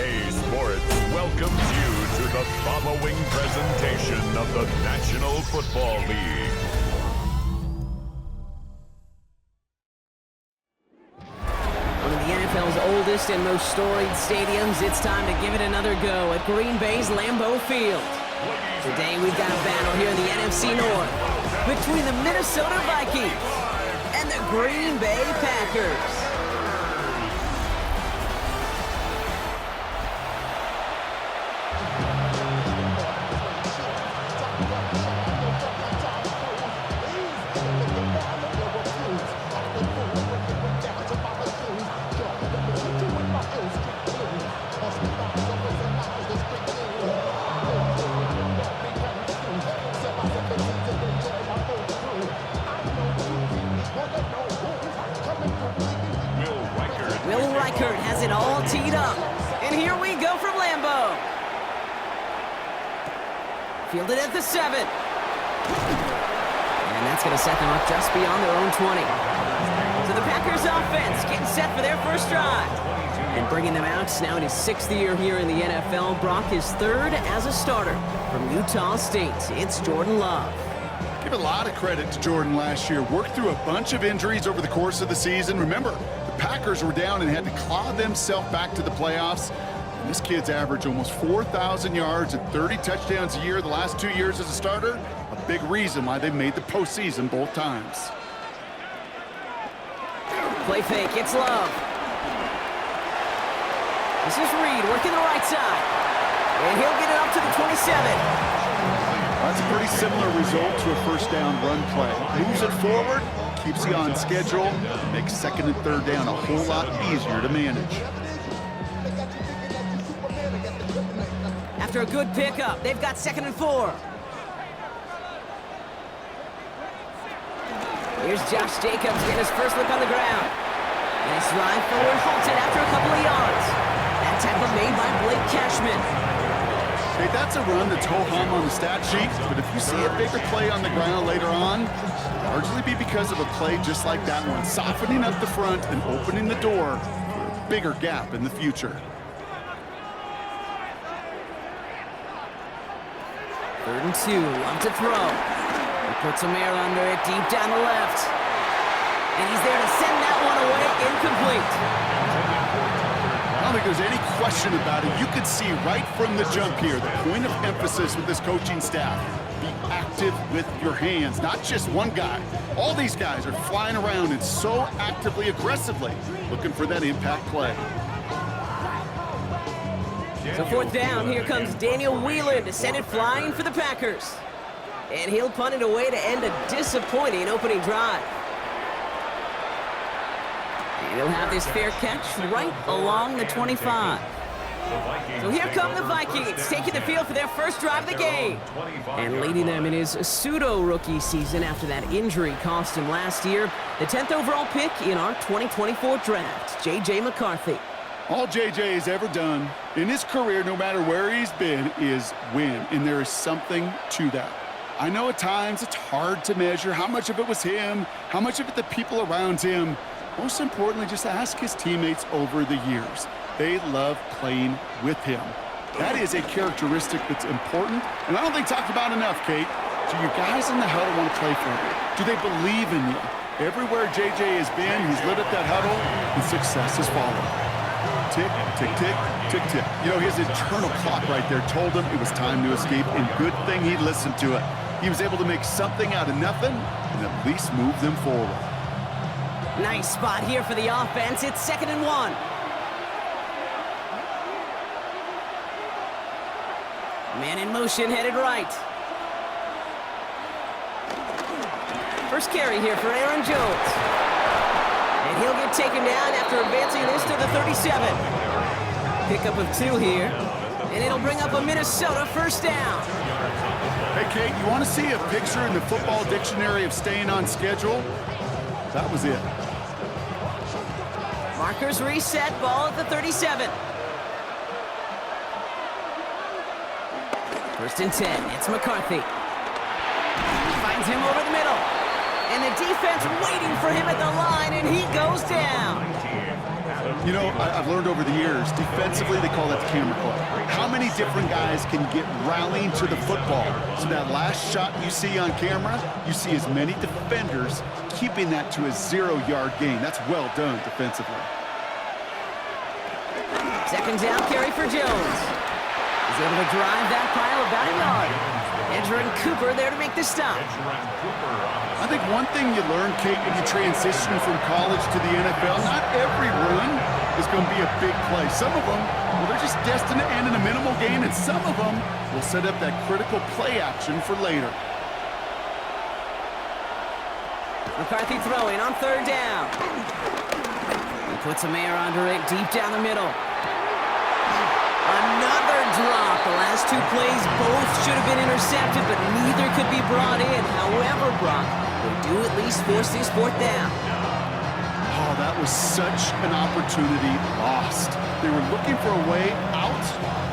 EA Sports welcomes you to the following presentation of the National Football League. One of the NFL's oldest and most storied stadiums, it's time to give it another go at Green Bay's Lambeau Field. Today we've got a battle here in the NFC North between the Minnesota Vikings and the Green Bay Packers. Has it all teed up. And here we go from Lambeau. Fielded at the 7. And that's going to set them up just beyond their own 20. So the Packers offense getting set for their first drive. And bringing them out now in his 6th year here in the NFL. Brock his 3rd as a starter from Utah State. It's Jordan Love. Give a lot of credit to Jordan last year. Worked through a bunch of injuries over the course of the season. Remember, Packers were down and had to claw themselves back to the playoffs. And this kid's averaged almost 4,000 yards and 30 touchdowns a year the last 2 years as a starter. A big reason why they made the postseason both times. Play fake, it's Love. This is Reed working the right side. And he'll get it up to the 27. That's a pretty similar result to a first down run play. Moves it forward, keeps you on schedule, makes 2nd and 3rd down a whole lot easier to manage. After a good pickup, they've got 2nd and 4. Here's Josh Jacobs getting his first look on the ground. Nice ride forward, halted after a couple of yards. That tackle made by Blake Cashman. Hey, that's a run that's ho-hum on the stat sheet, but if you see a bigger play on the ground later on, largely be because of a play just like that one, softening up the front and opening the door for a bigger gap in the future. 3rd and 2, Love to throw. He puts some air under it, deep down the left. And he's there to send that one away, incomplete. I don't think there's any question about it. You could see right from the jump here, the point of emphasis with this coaching staff. Be active with your hands, not just one guy. All these guys are flying around and so actively, aggressively looking for that impact play. So 4th down, here comes Daniel Whelan to send it flying for the Packers. And he'll punt it away to end a disappointing opening drive. He'll have this fair catch right along the 25. So here come the Vikings, taking the field for their first drive of the game. And leading them in his pseudo-rookie season after that injury cost him last year. The 10th overall pick in our 2024 draft, J.J. McCarthy. All J.J. has ever done in his career, no matter where he's been, is win. And there is something to that. I know at times it's hard to measure how much of it was him, how much of it the people around him. Most importantly, just ask his teammates over the years. They love playing with him. That is a characteristic that's important, and I don't think talked about enough, Kate. Do your guys in the huddle want to play for you? Do they believe in you? Everywhere JJ has been, he's lit up that huddle, and success has followed. Tick, tick, tick, tick, tick. You know, his internal clock right there told him it was time to escape, and good thing he listened to it. He was able to make something out of nothing and at least move them forward. Nice spot here for the offense. It's 2nd and 1. Man in motion, headed right. First carry here for Aaron Jones. And he'll get taken down after advancing this to the 37. Pickup of 2 here. And it'll bring up a Minnesota first down. Hey, Kate, you want to see a picture in the football dictionary of staying on schedule? That was it. Markers reset, ball at the 37. 1st and 10, it's McCarthy. Finds him over the middle. And the defense waiting for him at the line, and he goes down. You know, I've learned over the years, defensively, they call that the camera club. How many different guys can get rallying to the football? So that last shot you see on camera, you see as many defenders keeping that to a 0-yard gain. That's well done defensively. Second down carry for Jones. He's able to drive that pile about a yard. Edgerrin Cooper there to make the stop. I think one thing you learn, Kate, when you transition from college to the NFL, not every run is going to be a big play. Some of them, well, they're just destined to end in a minimal gain, and some of them will set up that critical play action for later. McCarthy throwing on third down. He puts a man under it deep down the middle. Another drop. The last two plays both should have been intercepted, but neither could be brought in. However, Brock, they do at least force this fourth down. Oh, that was such an opportunity lost. They were looking for a way out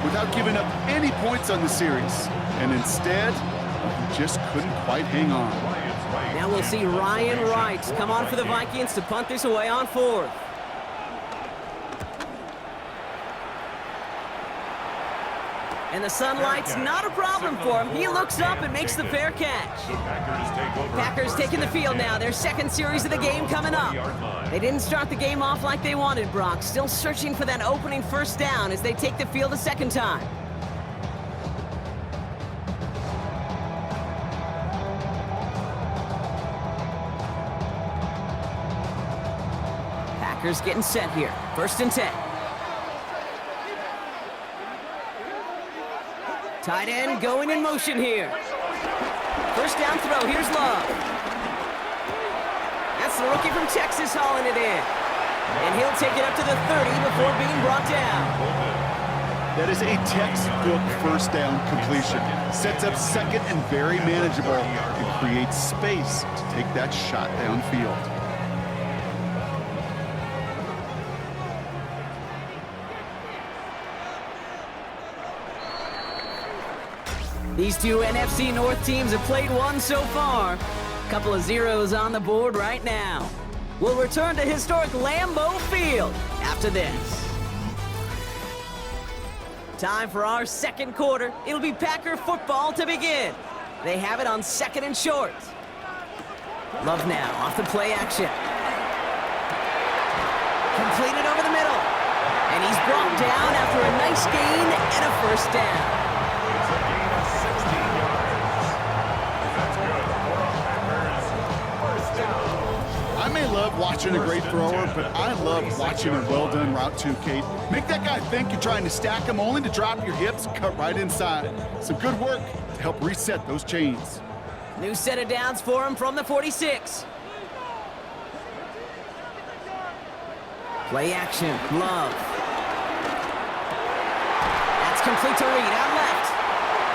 without giving up any points on the series. And instead, he just couldn't quite hang on. Now we'll see Ryan Wright come on for the Vikings to punt this away on fourth. And the sunlight's not a problem for him. He looks up and makes the fair catch. Packers taking the field now. Their second series of the game coming up. They didn't start the game off like they wanted, Brock. Still searching for that opening first down as they take the field a second time. Packers getting set here. First and 10. Tight end going in motion here. First down throw. Here's Love. That's the rookie from Texas hauling it in. And he'll take it up to the 30 before being brought down. That is a textbook first down completion. Sets up second and very manageable and creates space to take that shot downfield. These two NFC North teams have played one so far. Couple of zeros on the board right now. We'll return to historic Lambeau Field after this. Time for our second quarter. It'll be Packer football to begin. They have it on second and short. Love now off the play action. Completed over the middle. And he's brought down after a nice gain and a first down. I may love watching a great thrower, but I love watching a well-done route too, Kate. Make that guy think you're trying to stack him only to drop your hips and cut right inside. Some good work to help reset those chains. New set of downs for him from the 46. Play action, Love. That's complete to Reed, out left.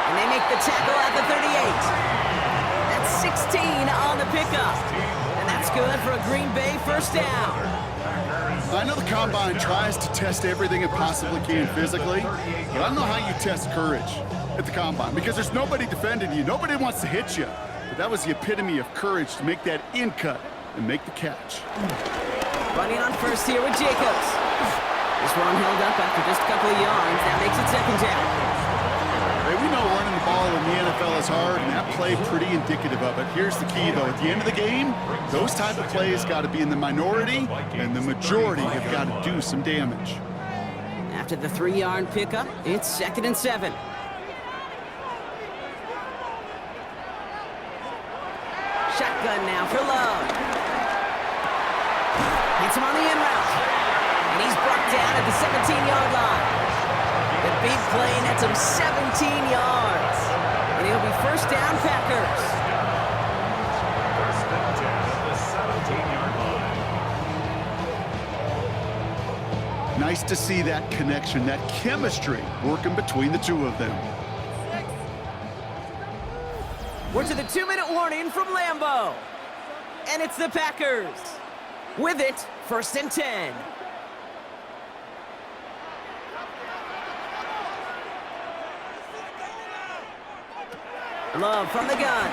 And they make the tackle at the 38. That's 16 on the pickup. And that's good for a Green Bay first down. I know the Combine tries to test everything it possibly can physically, but I don't know how you test courage at the Combine because there's nobody defending you. Nobody wants to hit you. But that was the epitome of courage to make that in cut and make the catch. Running on first here with Jacobs. This one held up after just a couple of yards. That makes it second down. Hey, we know running the ball in the NFL is hard, and that play pretty indicative of it. Here's the key, though. At the end of the game, those type of plays got to be in the minority, and the majority have got to do some damage. After the 3-yard pickup, it's second and 7. Shotgun now for Love. Hits him on the in route. And he's brought down at the 17-yard line. The big play nets him 17 yards. And it'll be first down Packers. First and 10 at the 17-yard line. Nice to see that connection, that chemistry working between the two of them. We're to the 2-minute warning from Lambeau. And it's the Packers. With it, first and 10. Love from the gun.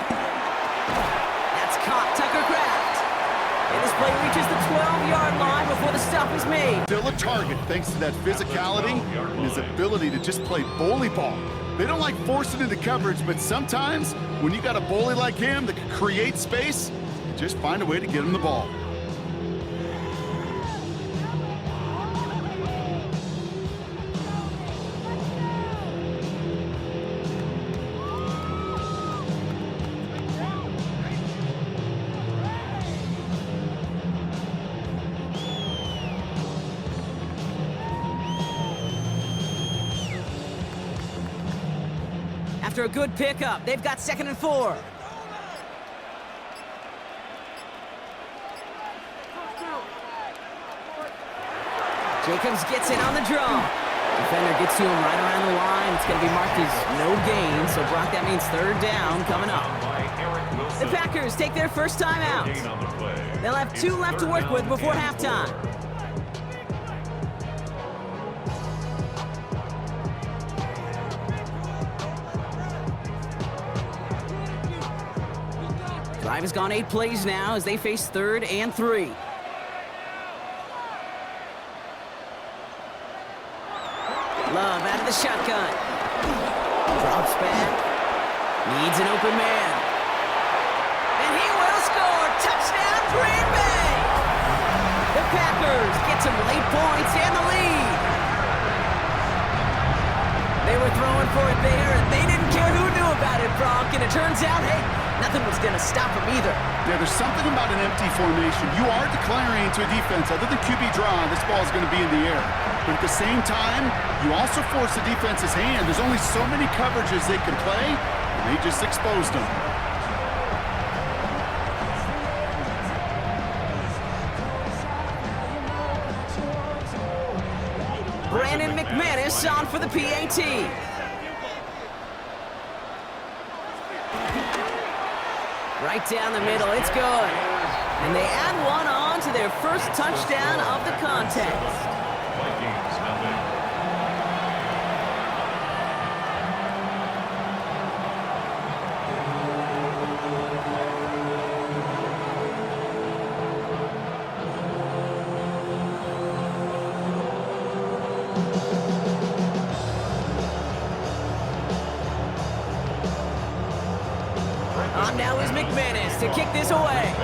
That's caught Tucker Kraft. And this play reaches the 12-yard line before the stop is made. Still a target thanks to that physicality and his ability to just play bully ball. They don't like forcing into coverage, but sometimes when you got a bully like him that can create space, you just find a way to get him the ball. After a good pickup, they've got 2nd and 4. Jacobs gets in on the draw. Defender gets to him right around the line. It's going to be marked as no gain. So, Brock, that means 3rd down coming up. The Packers take their first time out. They'll have 2 left to work with before halftime. Drive has gone 8 plays now as they face 3rd and 3. Love out of the shotgun. Drops back. Needs an open man. And he will score. Touchdown, Green Bay! The Packers get some late points and the lead. They were throwing for it there, and they didn't care who knew about it, Brock. And it turns out, hey, nothing was going to stop them either. Yeah, there's something about an empty formation. You are declaring to a defense, other than QB draw, this ball is going to be in the air. But at the same time, you also force the defense's hand. There's only so many coverages they can play, and they just exposed them. Brandon McManus on for the PAT. Right down the middle, it's good. And they add one on to their first touchdown of the contest. Vikings nothing. On now is McManus to kick this away.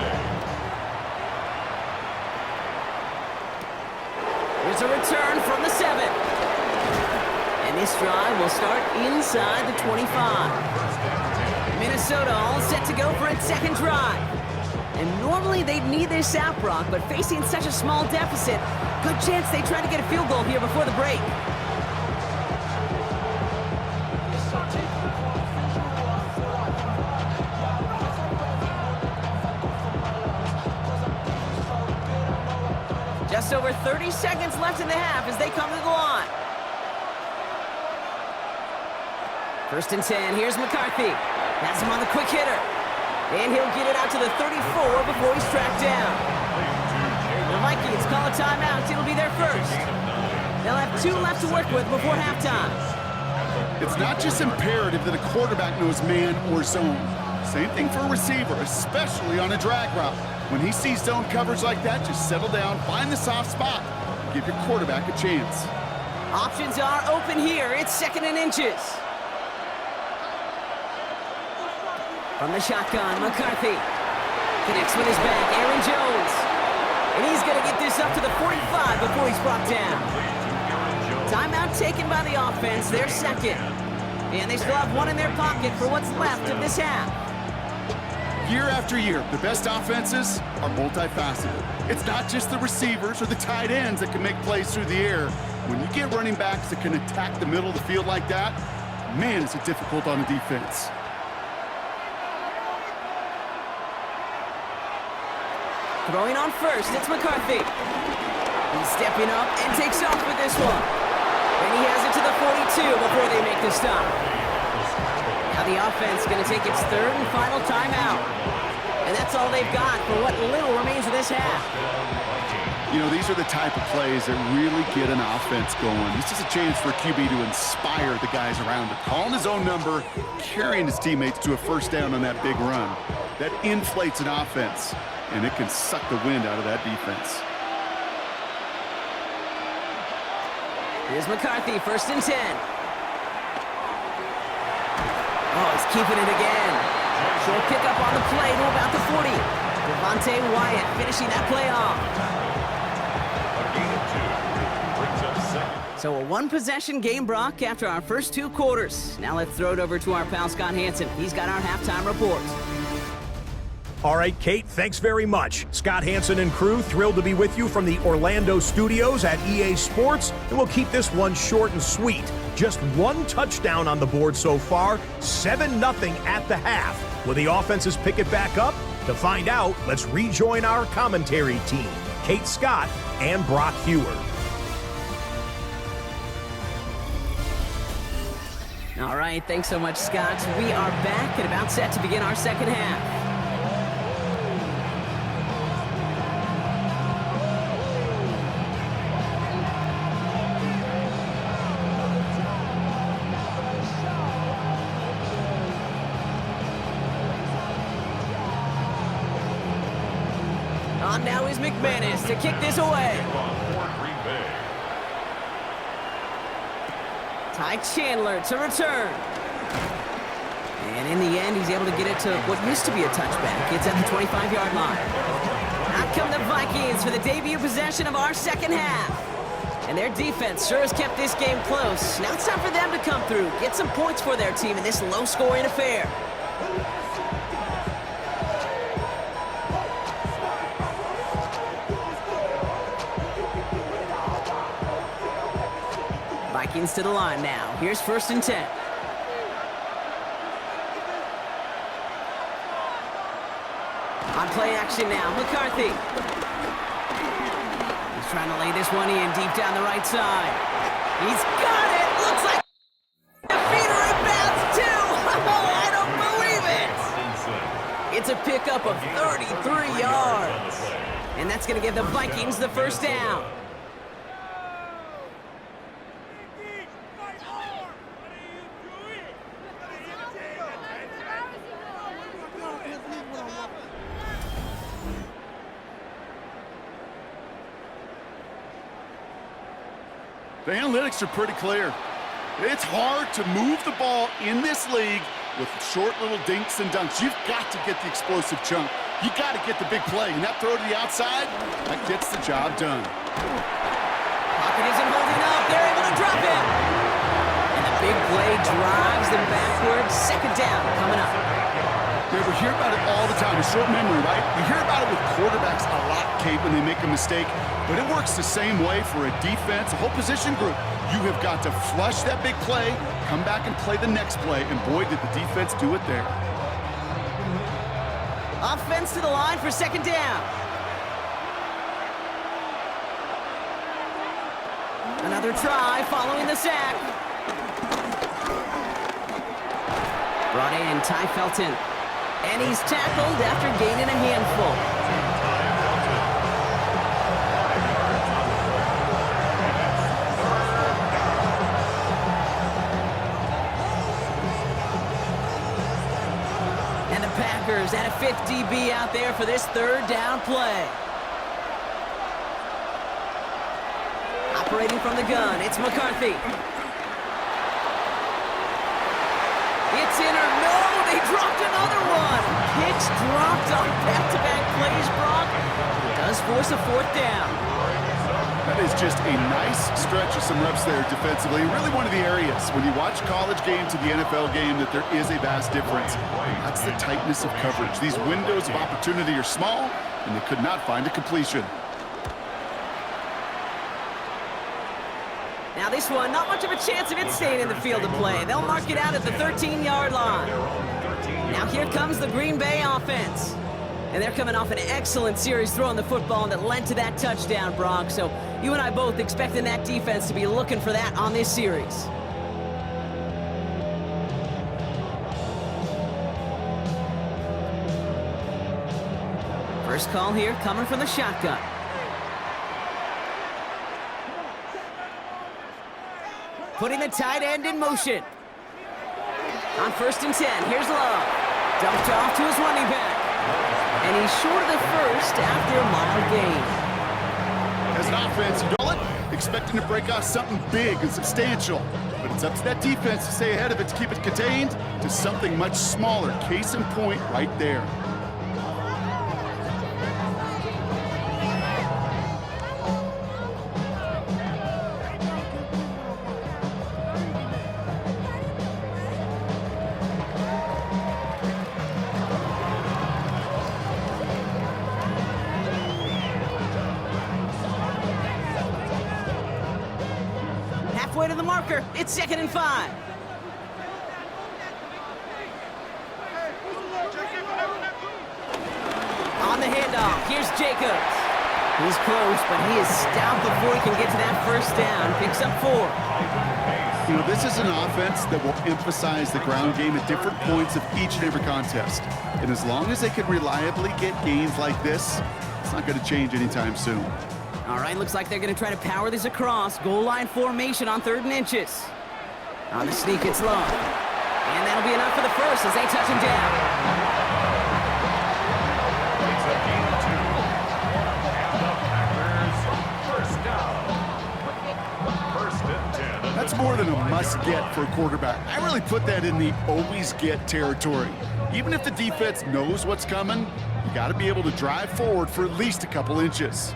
There's a return from the 7. And this drive will start inside the 25. Minnesota all set to go for its second drive. And normally they'd need this out, Brock, but facing such a small deficit, good chance they try to get a field goal here before the break. Just over 30 seconds left in the half as they come to the line. 1st and 10, here's McCarthy. Has him on the quick hitter. And he'll get it out to the 34 before he's tracked down. The Vikings call a timeout. It'll be their first. They'll have 2 left to work with before halftime. It's not just imperative that a quarterback knows man or zone. Same thing for a receiver, especially on a drag route. When he sees zone coverage like that, just settle down, find the soft spot, give your quarterback a chance. Options are open here. It's 2nd and inches. From the shotgun, McCarthy connects with his back, Aaron Jones. And he's going to get this up to the 45 before he's brought down. Timeout taken by the offense, their 2nd. And they still have 1 in their pocket for what's left of this half. Year after year, the best offenses are multifaceted. It's not just the receivers or the tight ends that can make plays through the air. When you get running backs that can attack the middle of the field like that, man, is it difficult on the defense. Throwing on first, it's McCarthy. He's stepping up and takes off with this one. And he has it to the 42 before they make the stop. Now the offense going to take its 3rd and final timeout. And that's all they've got for what little remains of this half. You know, these are the type of plays that really get an offense going. This is a chance for QB to inspire the guys around him. Calling his own number, carrying his teammates to a first down on that big run. That inflates an offense. and it can suck the wind out of that defense. Here's McCarthy, 1st and 10. Oh, he's keeping it again. Short pickup on the play to about the 40. Devontae Wyatt finishing that play off. So a one-possession game, Brock, after our first 2 quarters. Now let's throw it over to our pal Scott Hansen. He's got our halftime report. All right, Kate, thanks very much. Scott Hansen and crew, thrilled to be with you from the Orlando studios at EA Sports, and we'll keep this one short and sweet. Just 1 touchdown on the board so far, 7-0 at the half. Will the offenses pick it back up? To find out, let's rejoin our commentary team, Kate Scott and Brock Hewer. All right, thanks so much, Scott. We are back and about set to begin our second half. On now is McManus to kick this away. Ty Chandler to return. And in the end, he's able to get it to what used to be a touchback. It's at the 25-yard line. Out come the Vikings for the debut possession of our second half. And their defense sure has kept this game close. Now it's time for them to come through, get some points for their team in this low-scoring affair. Vikings to the line now. Here's 1st and 10. On play action now, McCarthy. He's trying to lay this one in deep down the right side. He's got it! Looks like the feet are inbounds too! Oh, I don't believe it! It's a pickup of 33 yards. And that's going to give the Vikings the first down. The analytics are pretty clear. It's hard to move the ball in this league with short little dinks and dunks. You've got to get the explosive chunk. You got to get the big play. And that throw to the outside, that gets the job done. Pocket isn't holding up. They're able to drop it. And the big play drives them backwards. Second down coming up. Yeah, we hear about it all the time. A short memory, right? We hear about it with quarterbacks a lot, Kate, when they make a mistake. But it works the same way for a defense, a whole position group. You have got to flush that big play, come back and play the next play, and boy, did the defense do it there. Offense to the line for second down. Another try following the sack. Brought in Ty Felton. And he's tackled after gaining a handful. And the Packers at a 50 DB out there for this third down play. Operating from the gun, it's McCarthy. It's in or no, they dropped another one. Pitch dropped on back-to-back plays, Brock. Does force a fourth down. That is just a nice stretch of some reps there defensively. Really one of the areas when you watch college game to the NFL game that there is a vast difference. That's the tightness of coverage. These windows of opportunity are small, and they could not find a completion. Now this one, not much of a chance of it staying in the field of play. They'll mark it out at the 13-yard line. Now here comes the Green Bay offense. And they're coming off an excellent series throwing the football that led to that touchdown, Brock. So you and I both expecting that defense to be looking for that on this series. First call here coming from the shotgun. Putting the tight end in motion. On 1st and 10, here's Love. Dumped off to his running back. And he's short of the first after a mild gain. As an offense, you don't expecting to break off something big and substantial. But it's up to that defense to stay ahead of it, to keep it contained to something much smaller. Case in point right there. Halfway to the marker. It's 2nd and 5. On the handoff, here's Jacobs. He's close, but he is stout before he can get to that first down. Picks up 4. You know, this is an offense that will emphasize the ground game at different points of each and every contest. And as long as they can reliably get gains like this, it's not going to change anytime soon. All right, looks like they're going to try to power this across. Goal line formation on 3rd and inches. On the sneak, it's Love. And that'll be enough for the first as they touch him down. It's a gain of 2. And the Packers first down. 1st and 10. That's more than a must-get for a quarterback. I really put that in the always-get territory. Even if the defense knows what's coming, you got to be able to drive forward for at least a couple inches.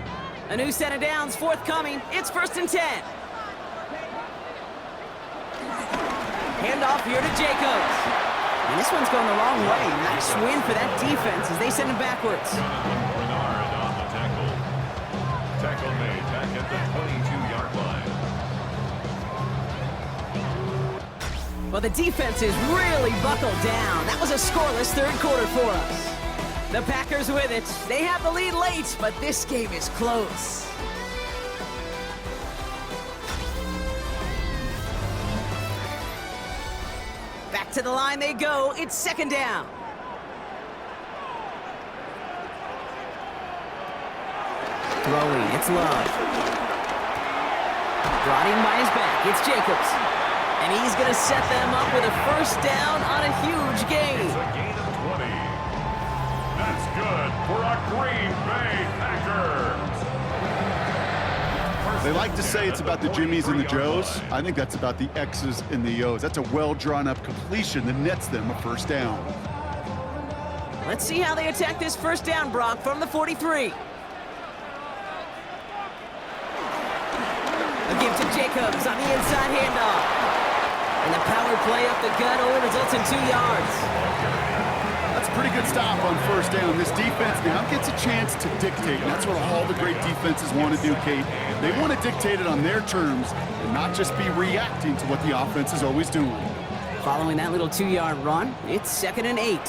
A new set of downs forthcoming. It's 1st and 10. Handoff here to Jacobs. And this one's going the wrong way. Nice win for that defense as they send him backwards. Bernard on the tackle. Tackle made back at the 22-yard line. Well, the defense is really buckled down. That was a scoreless 3rd quarter for us. The Packers with it. They have the lead late, but this game is close. Back to the line they go. It's 2nd down. Throwing, it's Love. Brought in by his back, it's Jacobs. And he's going to set them up with a first down on a huge gain. It's a gain of 20. That's good for a Green Bay Packers. They like to say it's about the Jimmies and the Joes. I think that's about the X's and the O's. That's a well-drawn-up completion that nets them a first down. Let's see how they attack this first down, Brock, from the 43. A give to Jacobs on the inside handoff. And the power play up the gut only results in 2 yards. That's a pretty good stop on first down. This defense now gets a chance to dictate, and that's what all the great defenses want to do, Kate. They want to dictate it on their terms and not just be reacting to what the offense is always doing. Following that little 2-yard run, it's 2nd and 8.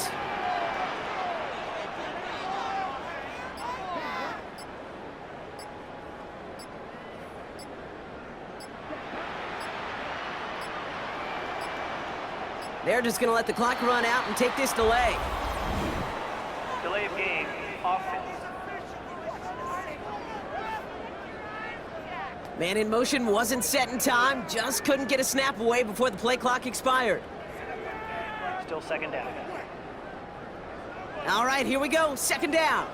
They're just going to let the clock run out and take this delay. Delay of game, offense. Man in motion wasn't set in time, just couldn't get a snap away before the play clock expired. Still 2nd down. All right, here we go, 2nd down.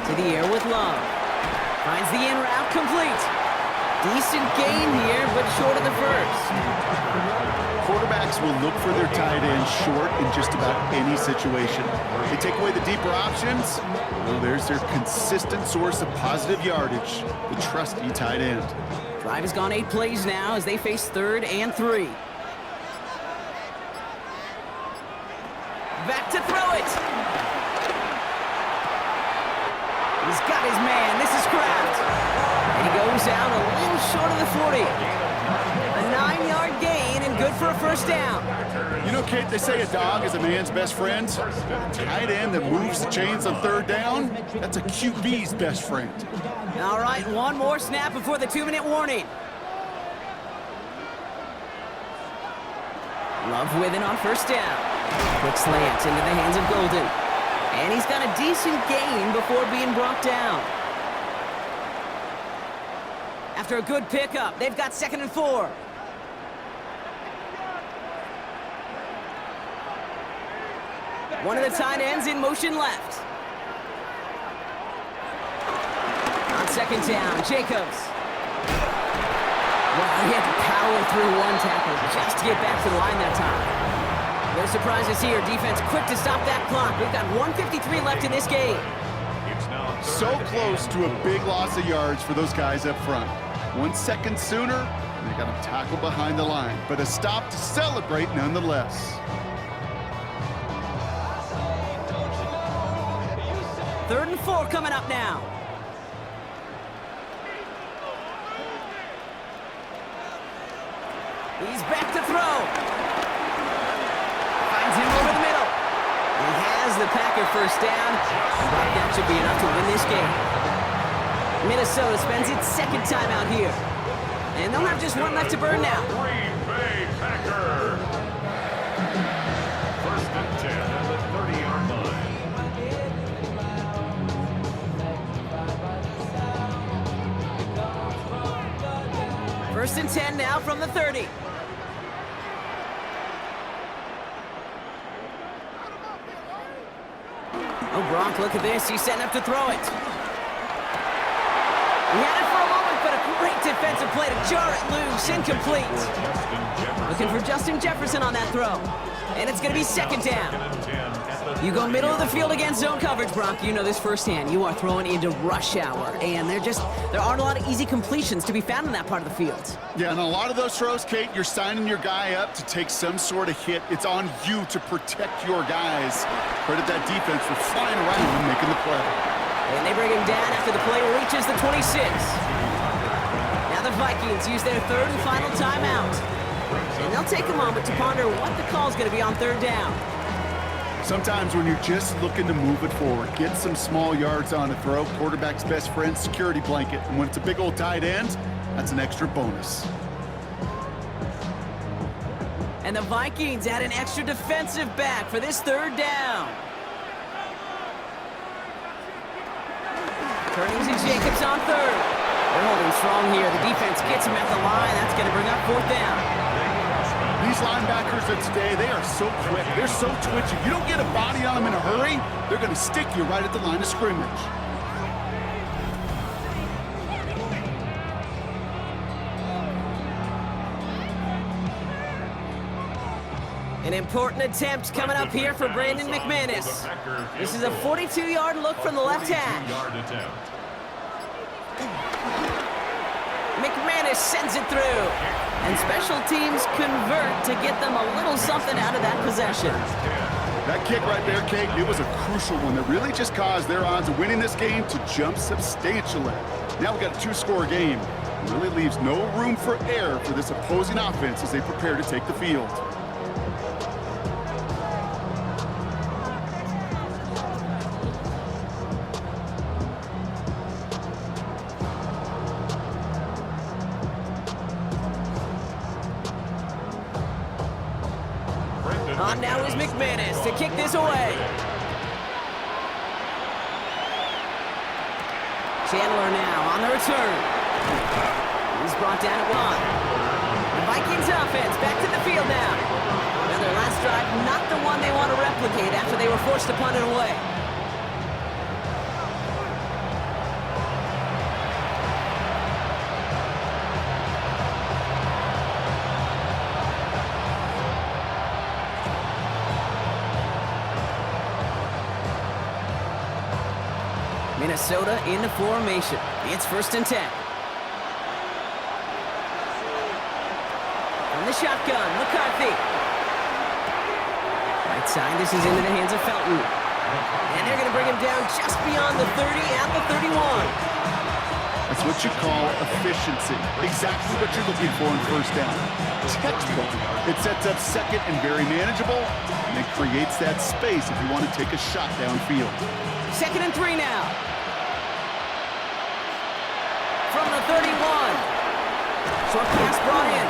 To the air with Love. Finds the in route complete. Decent gain here, but short of the first. Quarterbacks will look for their tight end short in just about any situation. They take away the deeper options, well, there's their consistent source of positive yardage, the trusty tight end. Drive has gone 8 plays now as they face 3rd and 3. Back to throw it. He's got his man. This is Kraft. And he goes out a little short of the 40. A 9-yard gain and good for a first down. You know, Kate, they say a dog is a man's best friend. Tight end that moves the chains on 3rd down, that's a QB's best friend. All right, one more snap before the 2-minute warning. Love with it on first down. Quick slant into the hands of Golden. And he's got a decent gain before being brought down. After a good pickup, they've got 2nd and 4. One of the tight ends in motion left. On second down, Jacobs. Well, he had to power through one tackle just to get back to the line that time. No surprises here. Defense quick to stop that clock. We've got 1:53 left in this game. So close to a big loss of yards for those guys up front. 1 second sooner, and they got him tackled behind the line. But a stop to celebrate nonetheless. 3rd and 4 coming up now. He's back to throw. Finds him over the middle. He has the Packer first down, but that should be enough to win this game. Minnesota spends its second time out here. And they'll have just one left to burn now. Green Bay Packer. 1st and 10 at the 30-yard line. First and 10 now from the 30. Oh, Gronk, look at this. He's setting up to throw it. He had it for a moment, but a great defensive play to jar it loose. Incomplete. Looking for Justin Jefferson on that throw. And it's going to be second down. You go middle of the field against zone coverage, Brock. You know this firsthand. You are throwing into rush hour, and there aren't a lot of easy completions to be found in that part of the field. Yeah, and a lot of those throws, Kate, you're signing your guy up to take some sort of hit. It's on you to protect your guys. Credit that defense for flying around and making the play. And they bring him down after the play reaches the 26. Now the Vikings use their 3rd and final timeout. And they'll take a moment to ponder what the call is going to be on 3rd down. Sometimes when you're just looking to move it forward, get some small yards on a throw, quarterback's best friend, security blanket. And when it's a big old tight end, that's an extra bonus. And the Vikings add an extra defensive back for this 3rd down. Turning to Jacobs on 3rd. They're holding strong here. The defense gets him at the line. That's going to bring up 4th down. These linebackers of today, they are so quick. They're so twitchy. You don't get a body on them in a hurry, they're going to stick you right at the line of scrimmage. An important attempt coming up here for Brandon McManus. This is a 42-yard look from the left hash. McManus sends it through. And special teams convert to get them a little something out of that possession. That kick right there, Kate, it was a crucial one that really just caused their odds of winning this game to jump substantially. Now we've got a 2-score game. It really leaves no room for error for this opposing offense as they prepare to take the field. On now is McManus to kick this away. Chandler now on the return. He's brought down at 1. The Vikings offense back to the field now. Now their last drive, not the one they want to replicate after they were forced to punt it away. Minnesota into formation. It's 1st and 10. From the shotgun, McCarthy. Right side, this is into the hands of Felton. And they're going to bring him down just beyond the 30 at the 31. That's what you call efficiency. Exactly what you're looking for in 1st down. Textbook. It sets up 2nd and very manageable, and it creates that space if you want to take a shot downfield. 2nd and 3 now. From the 31. Short pass brought in.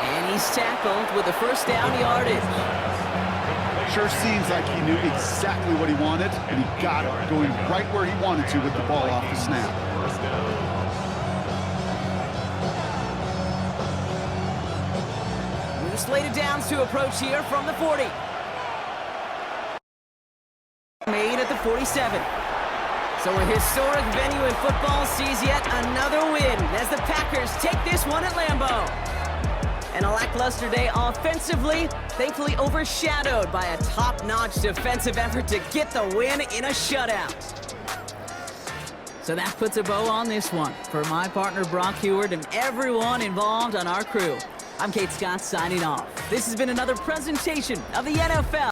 And he's tackled with the 1st down yardage. Sure seems like he knew exactly what he wanted, and he got it, going right where he wanted to with the ball off the snap. New slated downs to approach here from the 40. at the 47. So a historic venue in football sees yet another win as the Packers take this one at Lambeau. And a lackluster day offensively, thankfully overshadowed by a top-notch defensive effort to get the win in a shutout. So that puts a bow on this one. For my partner Brock Heward and everyone involved on our crew, I'm Kate Scott signing off. This has been another presentation of the NFL.